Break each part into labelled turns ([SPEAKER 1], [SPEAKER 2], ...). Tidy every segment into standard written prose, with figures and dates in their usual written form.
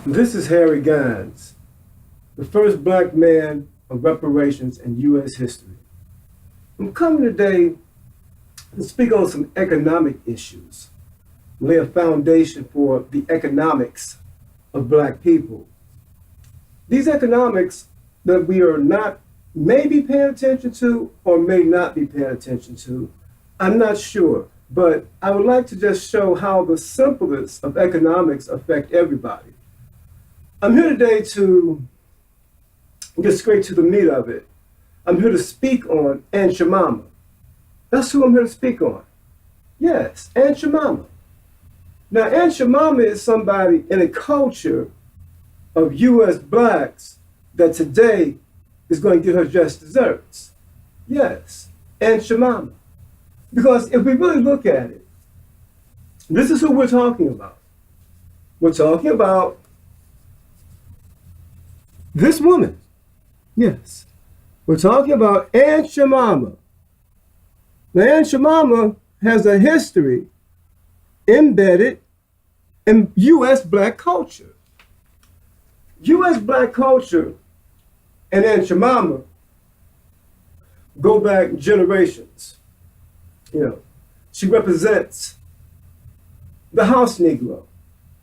[SPEAKER 1] This is Harry Gines, the first black man of reparations in U.S. history. I'm coming today to speak on some economic issues, lay a foundation for the economics of black people. These economics that we are not maybe paying attention to or may not be paying attention to, I'm not sure. But I would like to just show how the simplest of economics affect everybody. I'm here today to get straight to the meat of it. I'm here to speak on Aunt Jemima. That's who I'm here to speak on. Yes, Aunt Jemima. Now, Aunt Jemima is somebody in a culture of U.S. blacks that today is going to get her just desserts. Yes, Aunt Jemima. Because if we really look at it, this is who we're talking about. We're talking about this woman. Yes. We're talking about Aunt Jemima. Now, Aunt Jemima has a history embedded in U.S. black culture. U.S. black culture and Aunt Jemima go back generations. She represents the house Negro.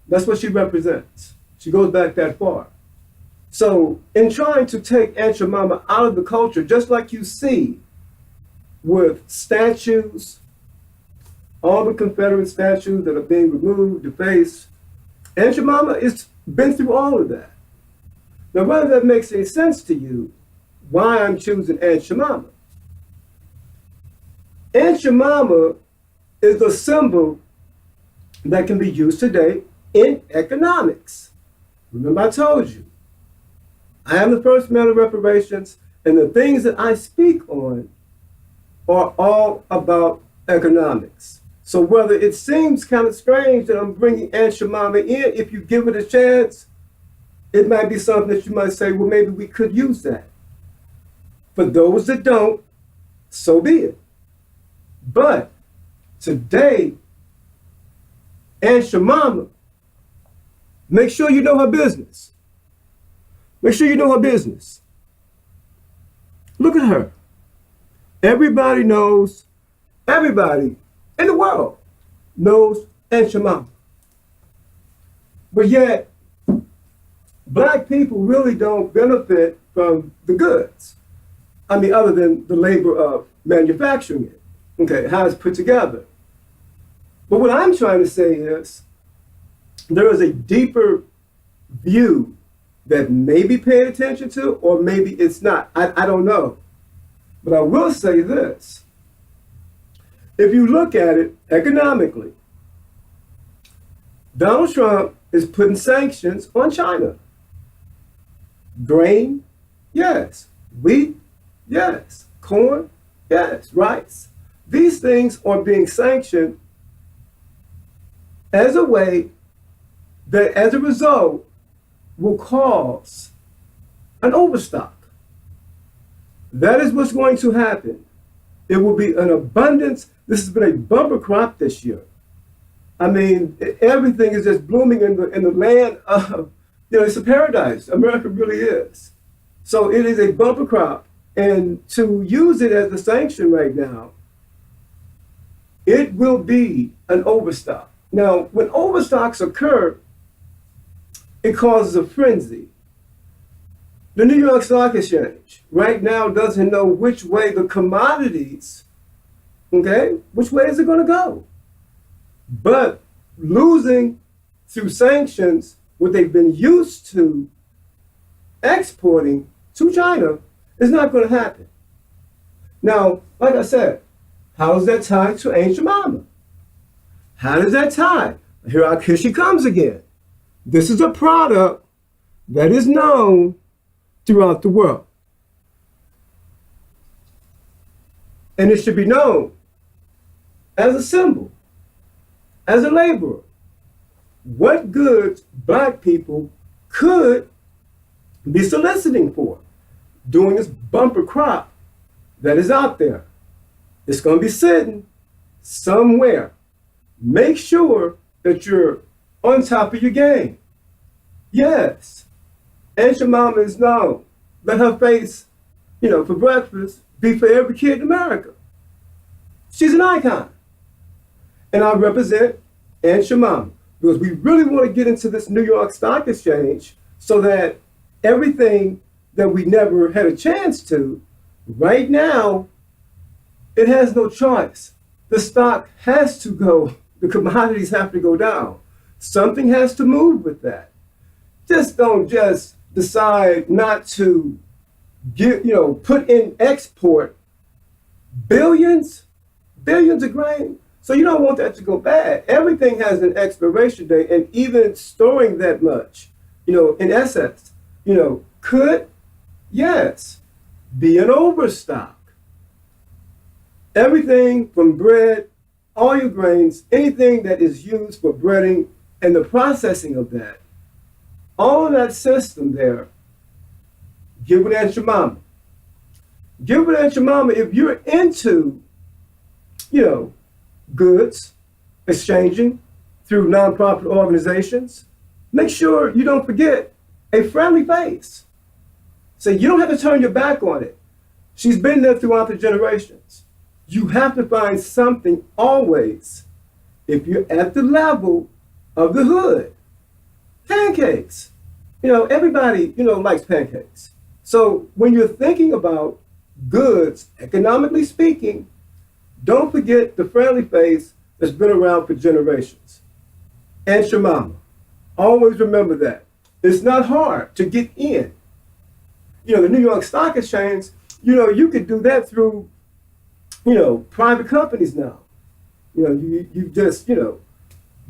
[SPEAKER 1] That's what she represents. She goes back that far. So in trying to take Aunt Jemima out of the culture, just like you see with statues, all the Confederate statues that are being removed, defaced, Aunt Jemima has been through all of that. Now, whether that makes any sense to you, why I'm choosing Aunt Jemima. Aunt Jemima is a symbol that can be used today in economics. Remember I told you, I am the first man of reparations, and the things that I speak on are all about economics. So whether it seems kind of strange that I'm bringing Aunt Jemima in, if you give it a chance, it might be something that you might say, well, maybe we could use that. For those that don't, so be it. But today, Aunt Jemima, make sure you know her business. Make sure you know her business. Look at her. Everybody knows, everybody in the world knows Aunt Jemima. But yet, black people really don't benefit from the goods. I mean, other than the labor of manufacturing it. Okay, how it's put together. But what I'm trying to say is, there is a deeper view that may be paid attention to, or maybe it's not. I don't know. But I will say this. If you look at it economically, Donald Trump is putting sanctions on China. Grain, yes. Wheat, yes. Corn, yes. Rice. These things are being sanctioned as a way that, as a result, will cause an overstock. That is what's going to happen. It will be an abundance. This has been a bumper crop this year. I mean, everything is just blooming in the land of, it's a paradise. America really is. So it is a bumper crop. And to use it as a sanction right now, it will be an overstock. Now, when overstocks occur, it causes a frenzy. The New York Stock Exchange right now doesn't know which way the commodities, which way is it going to go? But losing through sanctions what they've been used to exporting to China is not going to happen. Now, like I said, how is that tied to Aunt Jemima? How does that tie? Here she comes again. This is a product that is known throughout the world. And it should be known as a symbol, as a laborer. What goods black people could be soliciting for during this bumper crop that is out there. It's going to be sitting somewhere. Make sure that you're on top of your game. Yes. Aunt Jemima is known. Let her face, for breakfast be for every kid in America. She's an icon. And I represent Aunt Jemima because we really want to get into this New York Stock Exchange so that everything that we never had a chance to, right now, it has no choice. The stock has to go, the commodities have to go down. Something has to move with that. Just don't just decide not to put in export billions of grain. So you don't want that to go bad. Everything has an expiration date, and even storing that much, in essence, could, yes, be an overstock. Everything from bread, all your grains, anything that is used for breading and the processing of that, all of that system there, give it Aunt Jemima. Give it Aunt Jemima if you're into, goods, exchanging through nonprofit organizations. Make sure you don't forget a friendly face. So you don't have to turn your back on it. She's been there throughout the generations. You have to find something always, if you're at the level of the hood. Pancakes. Everybody, likes pancakes. So when you're thinking about goods, economically speaking, don't forget the friendly face that's been around for generations. Aunt Jemima. Always remember that. It's not hard to get in. The New York Stock Exchange, you could do that through, private companies now. You just, do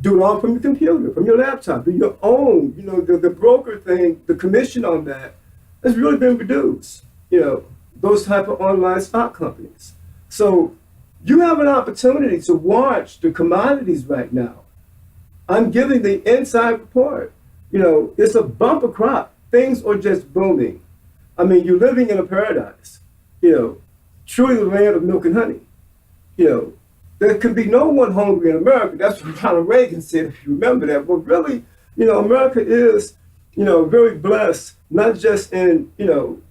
[SPEAKER 1] it all from your computer, from your laptop, do your own, the broker thing, the commission on that has really been reduced, those type of online stock companies. So you have an opportunity to watch the commodities right now. I'm giving the inside report. It's a bumper crop. Things are just booming. I mean, you're living in a paradise, truly the land of milk and honey. There can be no one hungry in America. That's what Ronald Reagan said, if you remember that. But really, America is, very blessed, not just in,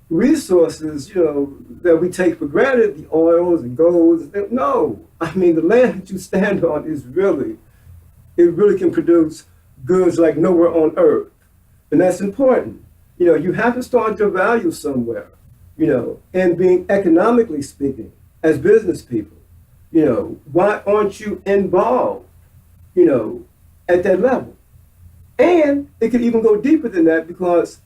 [SPEAKER 1] resources, that we take for granted, the oils and golds. No, I mean, the land that you stand on is really, it really can produce goods like nowhere on earth. And that's important. You have to start your value somewhere, and being economically speaking, as business people, why aren't you involved, at that level? And it could even go deeper than that, because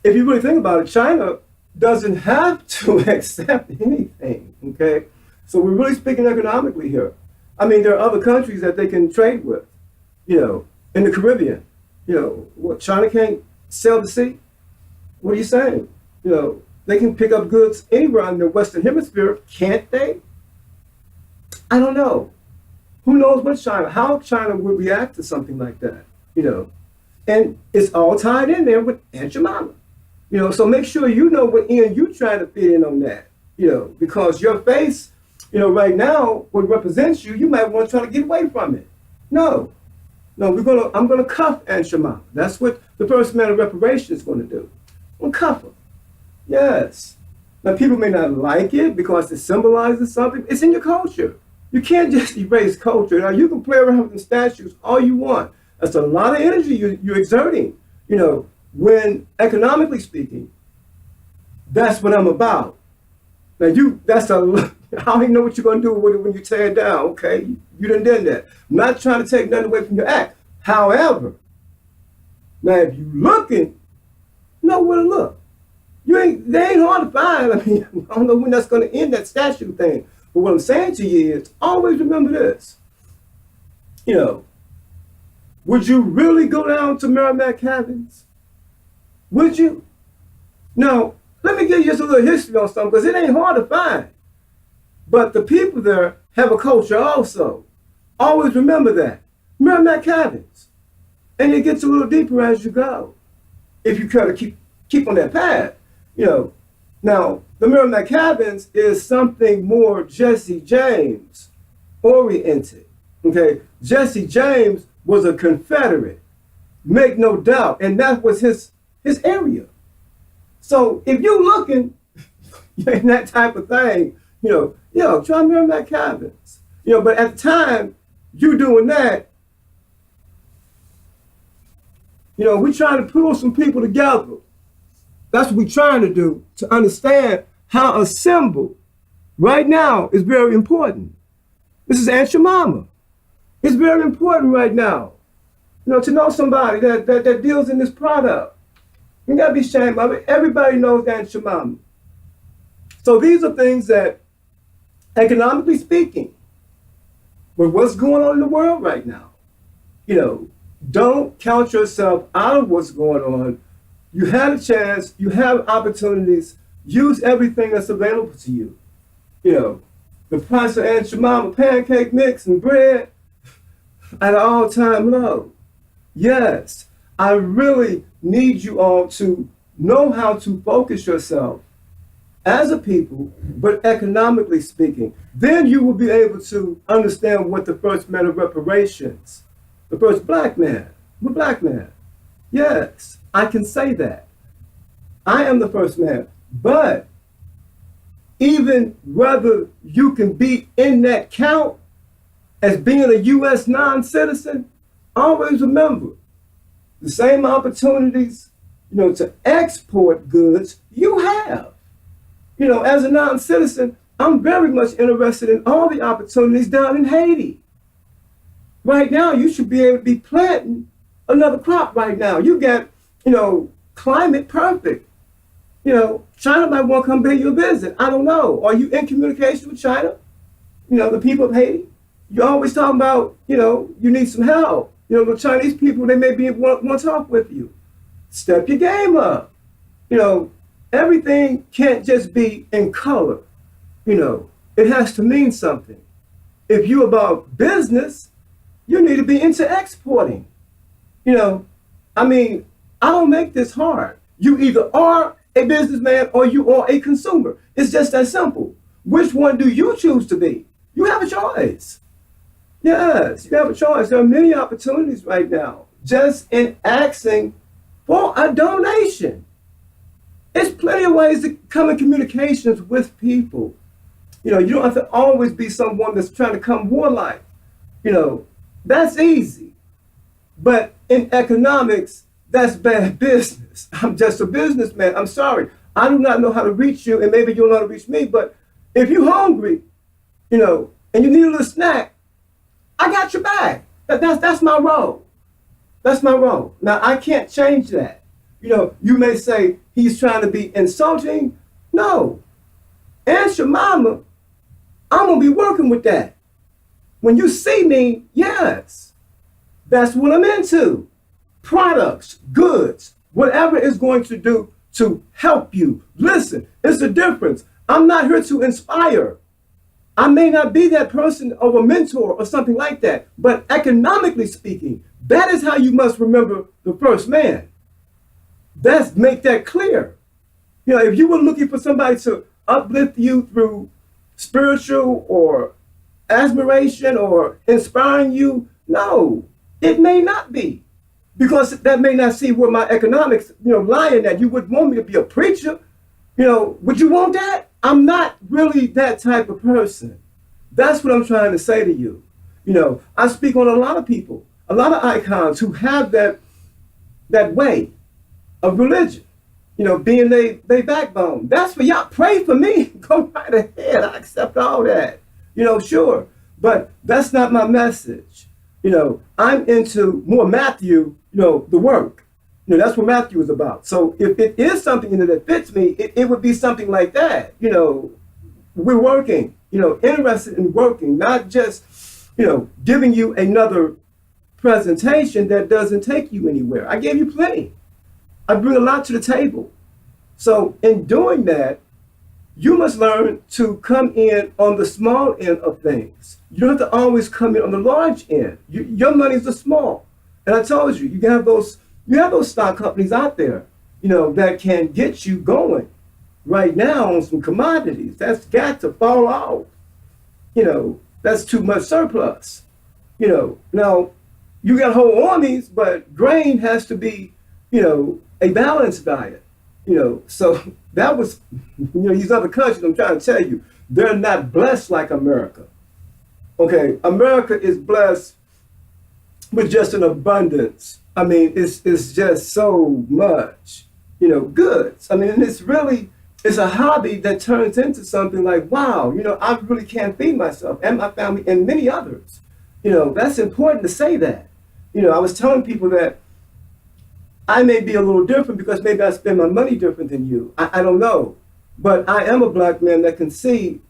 [SPEAKER 1] if you really think about it, China doesn't have to accept anything, okay? So we're really speaking economically here. I mean, there are other countries that they can trade with, in the Caribbean. What, China can't sell the sea? What are you saying? They can pick up goods anywhere in the Western Hemisphere, can't they? I don't know. Who knows what how China would react to something like that, And it's all tied in there with Aunt Jemima. So make sure you know what end you're trying to fit in on that, because your face, right now, what represents you, you might want to try to get away from it. No, I'm gonna cuff Aunt Jemima. That's what the First Man of Reparation is gonna do. I'm gonna cuff her. Yes. Now people may not like it because it symbolizes something. It's in your culture. You can't just erase culture. Now you can play around with the statues all you want. That's a lot of energy you're exerting. When economically speaking, that's what I'm about. Now I don't even know what you're gonna do with it when you tear it down, okay? You done that. I'm not trying to take nothing away from your act. However, now if you looking, know where to look. They ain't hard to find. I mean, I don't know when that's gonna end, that statue thing. But what I'm saying to you is, always remember this. Would you really go down to Merrimack Cabins? Would you? Now, let me give you just a little history on something, because it ain't hard to find. But the people there have a culture also. Always remember that. Merrimack Cabins. And it gets a little deeper as you go, if you kind of keep on that path. Now, the Merrimack Cabins is something more Jesse James oriented. Okay, Jesse James was a Confederate. Make no doubt. And that was his area. So if you looking in that type of thing, try Merrimack Cabins. But at the time you doing that, we trying to pull some people together. That's what we're trying to do, to understand how a symbol right now is very important. This is Aunt Jemima. It's very important right now, to know somebody that deals in this product. You gotta be ashamed of it. Everybody knows Aunt Jemima. So these are things that, economically speaking, with what's going on in the world right now, don't count yourself out of what's going on. You had a chance, you have opportunities, use everything that's available to you. The price of Aunt Jemima pancake mix and bread at an all-time low. Yes, I really need you all to know how to focus yourself as a people, but economically speaking. Then you will be able to understand what the first man of reparations, the first black man. I'm a black man. Yes, I can say that. I am the first man. But even whether you can be in that count as being a U.S. non-citizen, always remember the same opportunities, to export goods you have. As a non-citizen, I'm very much interested in all the opportunities down in Haiti. Right now, you should be able to be planting another crop right now. You got, climate perfect. China might want to come pay you a visit. I don't know. Are you in communication with China? The people of Haiti? You're always talking about, you need some help. The Chinese people, they may want to talk with you. Step your game up. Everything can't just be in color. It has to mean something. If you're about business, you need to be into exporting. I don't make this hard. You either are a businessman or you are a consumer. It's just that simple. Which one do you choose to be? You have a choice. Yes, you have a choice. There are many opportunities right now just in asking for a donation. There's plenty of ways to come in communications with people. You don't have to always be someone that's trying to come warlike. That's easy. But in economics, that's bad business. I'm just a businessman. I'm sorry. I do not know how to reach you, and maybe you'll know how to reach me. But if you're hungry, and you need a little snack, I got your back. That's my role. That's my role. Now, I can't change that. You may say he's trying to be insulting. No. Aunt Jemima, I'm going to be working with that. When you see me, yes, that's what I'm into. Products, goods, whatever is going to do to help you. Listen, it's a difference. I'm not here to inspire. I may not be that person of a mentor or something like that, but economically speaking, that is how you must remember the first man. Make that clear. If you were looking for somebody to uplift you through spiritual or admiration or inspiring you, no, it may not be. Because that may not see where my economics, lie in that. You would want me to be a preacher. Would you want that? I'm not really that type of person. That's what I'm trying to say to you. I speak on a lot of people, a lot of icons who have that way of religion, being they backbone. That's for y'all. Pray for me. Go right ahead. I accept all that. Sure. But that's not my message. I'm into more Matthew, the work. That's what Matthew is about. So if it is something that fits me, it would be something like that. We're working, interested in working, not just, giving you another presentation that doesn't take you anywhere. I gave you plenty. I bring a lot to the table. So in doing that, you must learn to come in on the small end of things. You don't have to always come in on the large end. Your money's the small. And I told you, you have those stock companies out there, that can get you going right now on some commodities. That's got to fall off. That's too much surplus. Now, You got whole armies, but grain has to be, a balanced diet. So that was, these other countries, I'm trying to tell you, they're not blessed like America. Okay, America is blessed with just an abundance. I mean, it's just so much, goods. I mean, and it's a hobby that turns into something like, wow, I really can't feed myself and my family and many others. That's important to say that. I was telling people that I may be a little different because maybe I spend my money different than you. I don't know. But I am a black man that can see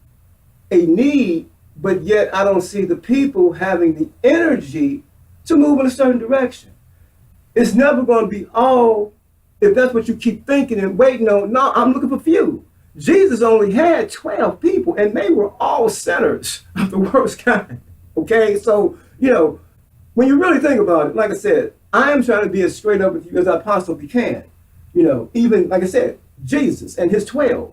[SPEAKER 1] a need, but yet I don't see the people having the energy to move in a certain direction. It's never going to be all, if that's what you keep thinking and waiting on. No, I'm looking for few. Jesus only had 12 people, and they were all sinners of the worst kind. Okay, so, when you really think about it, like I said, I am trying to be as straight up with you as I possibly can. Even, like I said, Jesus and his 12,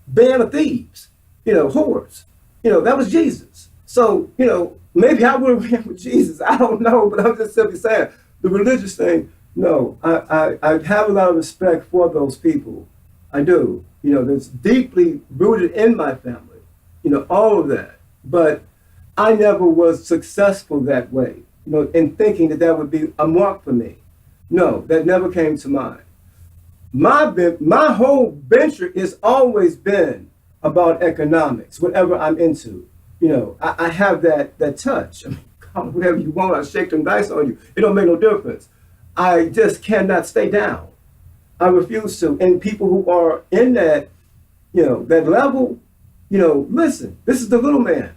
[SPEAKER 1] band of thieves, whores. That was Jesus. So, maybe I would have ran with Jesus. I don't know, but I'm just simply saying, the religious thing, no, I have a lot of respect for those people. I do. That's deeply rooted in my family, all of that. But I never was successful that way, in thinking that would be a mark for me. No, that never came to mind. My whole venture has always been about economics, whatever I'm into. I have that touch. I mean, call it whatever you want. I shake them dice on you. It don't make no difference. I just cannot stay down. I refuse to. And people who are in that, that level, listen, this is the little man.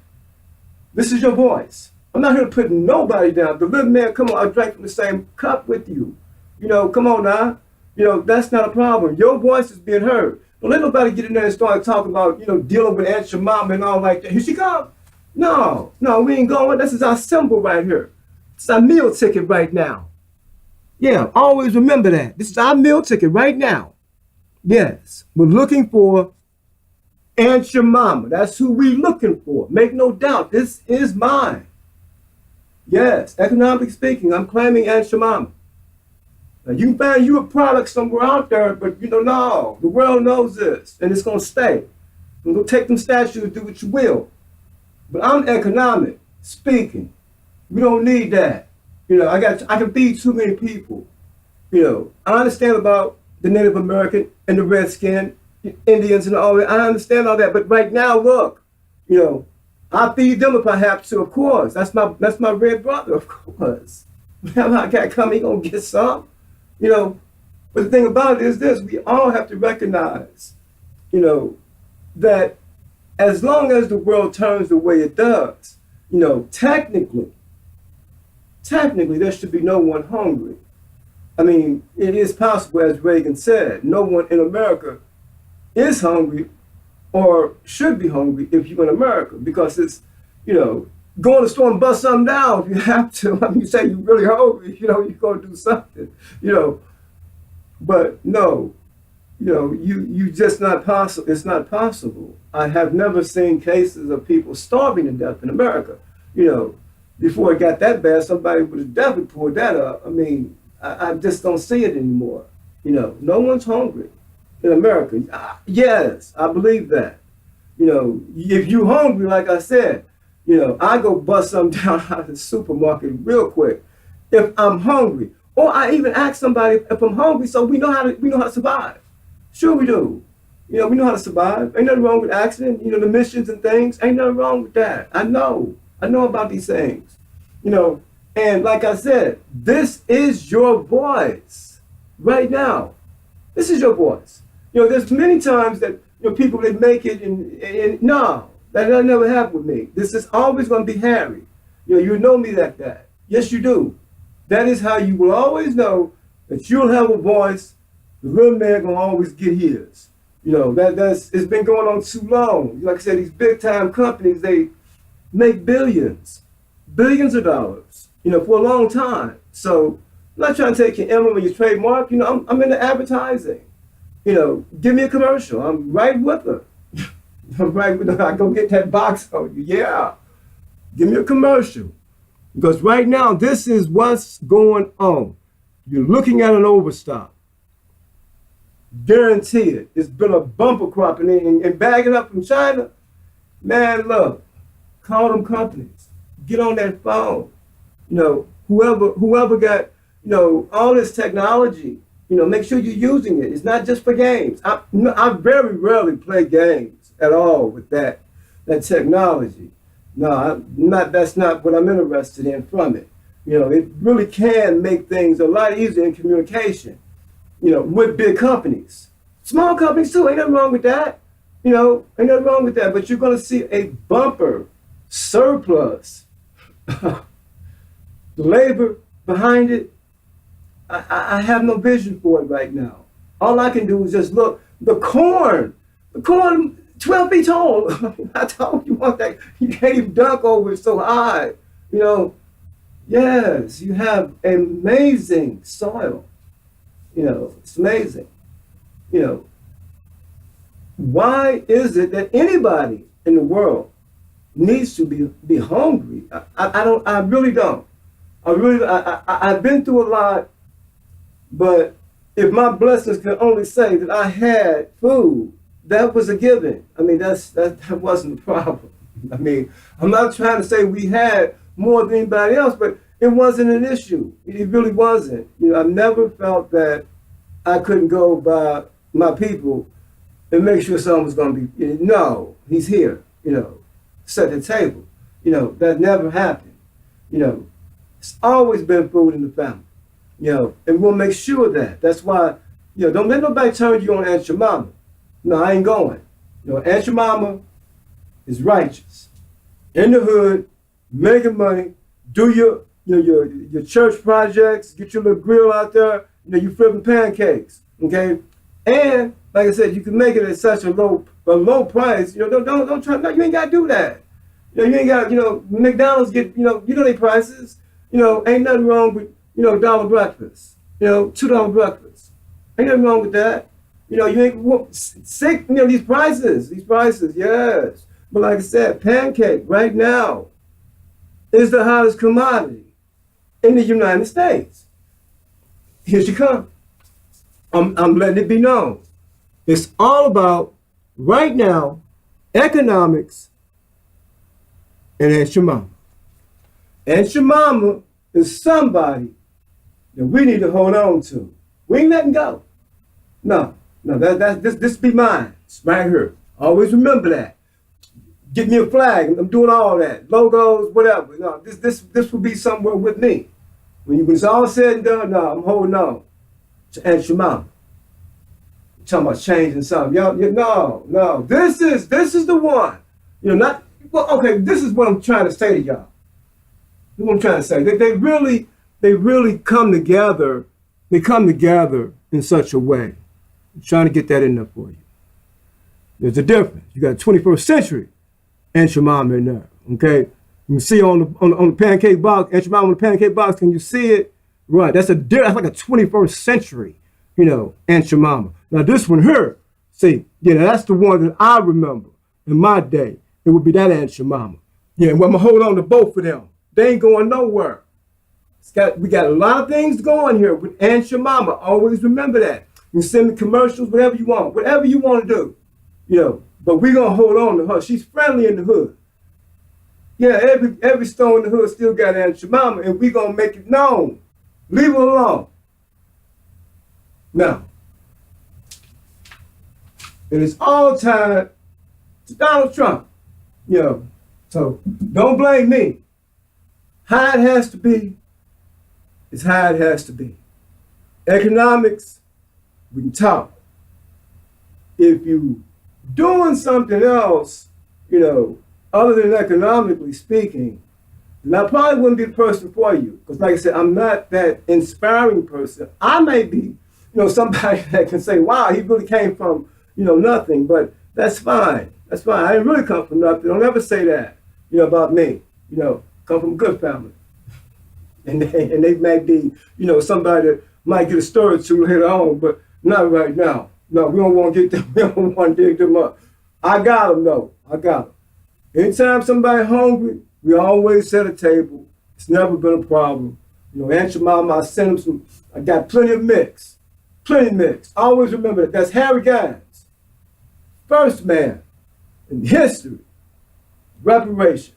[SPEAKER 1] This is your voice. I'm not here to put nobody down. The little man, come on, I drank from the same cup with you. Come on now. That's not a problem. Your voice is being heard. Don't let nobody get in there and start talking about, dealing with Aunt Jemima and all like that. Here she comes. No, we ain't going. This is our symbol right here. It's our meal ticket right now. Yeah, always remember that. This is our meal ticket right now. Yes, we're looking for Aunt Jemima. That's who we're looking for. Make no doubt, this is mine. Yes, economically speaking, I'm claiming Aunt Jemima. Now, you can find you a product somewhere out there, but no, the world knows this, and it's going to stay. We're going to take them statues, do what you will. But I'm economic speaking. We don't need that. I can feed too many people. I understand about the Native American and the Redskin, Indians and all that. I understand all that. But right now, look, I feed them if I have to, of course. That's my red brother, of course. Whenever I got come, he gonna get some. But the thing about it is this: we all have to recognize, that as long as the world turns the way it does, technically, there should be no one hungry. I mean, it is possible, as Reagan said, no one in America is hungry or should be hungry if you're in America, because it's, go in the store and bust something down if you have to. I mean, you say you're really hungry, you're going to do something, But no, you just not possible. It's not possible. I have never seen cases of people starving to death in America. Before it got that bad, somebody would have definitely pulled that up. I mean, I just don't see it anymore. No one's hungry in America. Yes, I believe that. If you're hungry, like I said, I go bust something down out of the supermarket real quick if I'm hungry. Or I even ask somebody if I'm hungry, so we know how to survive. Sure we do. We know how to survive. Ain't nothing wrong with accident. The missions and things. Ain't nothing wrong with that. I know about these things. And like I said, this is your voice right now. This is your voice. There's many times that people that make it and no, that never happened with me. This is always going to be Harry. You know me like that. Yes, you do. That is how you will always know that you'll have a voice. The little man gonna always get his. It's been going on too long. Like I said, these big time companies, they make billions of dollars, for a long time. So I'm not trying to take your emblem or your trademark. I'm into advertising. Give me a commercial. I'm right with her. I'm right with her. I go get that box on you. Yeah. Give me a commercial. Because right now, this is what's going on. You're looking at an overstock. Guarantee it. It's been a bumper crop. And bagging up from China, man, look, call them companies. Get on that phone. Whoever got, all this technology, make sure you're using it. It's not just for games. I very rarely play games at all with that technology. No, that's not what I'm interested in from it. It really can make things a lot easier in communication, with big companies. Small companies too, ain't nothing wrong with that. Ain't nothing wrong with that. But you're going to see a bumper surplus. The labor behind it, I have no vision for it right now. All I can do is just look. The corn, 12 feet tall. I told you one thing, you can't even dunk over it so high. Yes, you have amazing soil. It's amazing. Why is it that anybody in the world needs to be hungry? I really don't. I've been through a lot, but if my blessings could only say that I had food, that was a given. I mean, that wasn't a problem. I mean, I'm not trying to say we had more than anybody else, but it wasn't an issue. It really wasn't. I never felt that I couldn't go by my people and make sure someone was going to be, no, he's here, set the table. That never happened. It's always been food in the family, and we'll make sure of that. That's why, don't let nobody turn you on Aunt Jemima. No, I ain't going. Aunt Jemima is righteous. In the hood, making money, do your church projects, get your little grill out there, you flipping pancakes, okay? And like I said, you can make it at such a low price. Don't try. No, you ain't gotta do that. You ain't got. McDonald's get. Their prices. Ain't nothing wrong with $1 breakfast. $2 breakfast. Ain't nothing wrong with that. You ain't sick. These prices. Yes. But like I said, pancake right now is the hottest commodity in the United States. Here she comes. I'm letting it be known. It's all about, right now, economics and Aunt Jemima. Aunt Jemima is somebody that we need to hold on to. We ain't letting go. No, this be mine. It's right here. Always remember that. Get me a flag. I'm doing all that. Logos, whatever. No, this will be somewhere with me. When it's all said and done, no, I'm holding on to Aunt Jemima. Talking about changing something. No. This is the one. Okay, this is what I'm trying to say to y'all. This is what I'm trying to say. They really come together. They come together in such a way. I'm trying to get that in there for you. There's a difference. You got 21st century Aunt Jemima in there. Okay? You can see on the pancake box, Aunt Jemima on the pancake box, can you see it? Right. That's like a 21st century, Aunt Jemima. Now this one here, see, that's the one that I remember in my day. It would be that Aunt Jemima. Yeah, well, I'm gonna hold on to both of them. They ain't going nowhere. We got a lot of things going here with Aunt Jemima. Always remember that. You send me commercials, whatever you want to do, But we gonna hold on to her. She's friendly in the hood. Yeah, every store in the hood still got Aunt Jemima, and we gonna make it known. Leave her alone. Now, it is all tied to Donald Trump. So don't blame me. How it has to be is how it has to be. Economics, we can talk. If you doing something else, other than economically speaking, then I probably wouldn't be the person for you. Because like I said, I'm not that inspiring person. I may be, somebody that can say, wow, he really came from, nothing. But that's fine. That's fine. I didn't really come from nothing. Don't ever say that, about me. Come from a good family. And they may be, somebody that might get a story or two later on, but not right now. No, we don't want to get them. We don't want to dig them up. I got them, though. I got them. Anytime somebody hungry, we always set a table It's never been a problem. You know, Aunt Jemima, I sent him some, I got plenty of mix. Plenty of mix. Always remember that. That's Harry Gines, first man in history, reparations.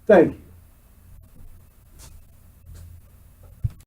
[SPEAKER 1] Thank you.